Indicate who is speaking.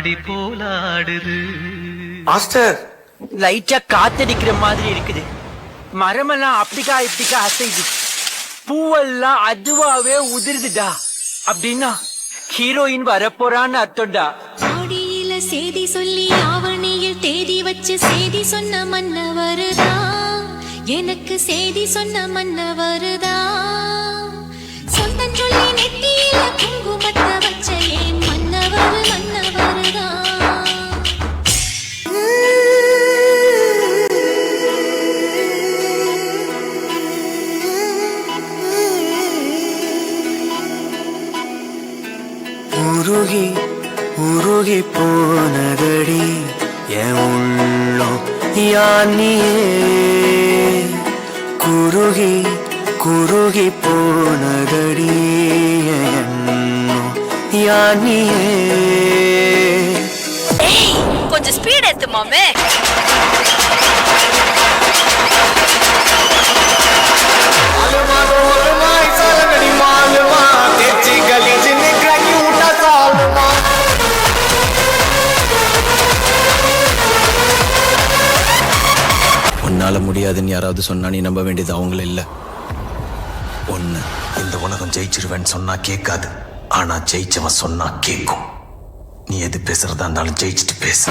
Speaker 1: ஆடி போலாடுது.
Speaker 2: Master,
Speaker 3: லைட்டா காத்தடிக்கிற மாதிரி இருக்குது. மரமெல்லாம் அப்படிக்கா இப்படிக்கா அசைது, பூவெல்லாம் அதுவாவே உதிருதுடா. அப்படின்னா ஹீரோயின் வரப்போறான்னு அர்த்தம்டா.
Speaker 4: ஆடியில செய்தி சொல்லி ஆவணியில் தேதி வச்சு செய்தி சொன்ன மன்ன வருதா, எனக்கு செய்தி சொன்ன மன்ன வருதா. சொந்தம் சொல்லி நெத்தியில குங்குமத்த வச்ச ஏன் மன்னவர் மன்னவருதா.
Speaker 2: உருகி உருகி போனதடி என் உள்ளம் யானியே. குருகி குருகி போனதடி எண்ணம் யானியே.
Speaker 5: கொஞ்சம் ஸ்பீட் ஏத்து மாமே.
Speaker 6: உன்னால முடியாதுன்னு யாராவது சொன்னா நீ நம்ப வேண்டியது அவங்கள இல்ல. ஒண்ணு, இந்த உலகம் ஜெயிச்சிருவேன்னு சொன்னா கேட்காது, ஆனா ஜெயிச்சவன் சொன்னா கேட்கும். நீ எது பேசுறதா இருந்தாலும் ஜெயிச்சுட்டு பேசு.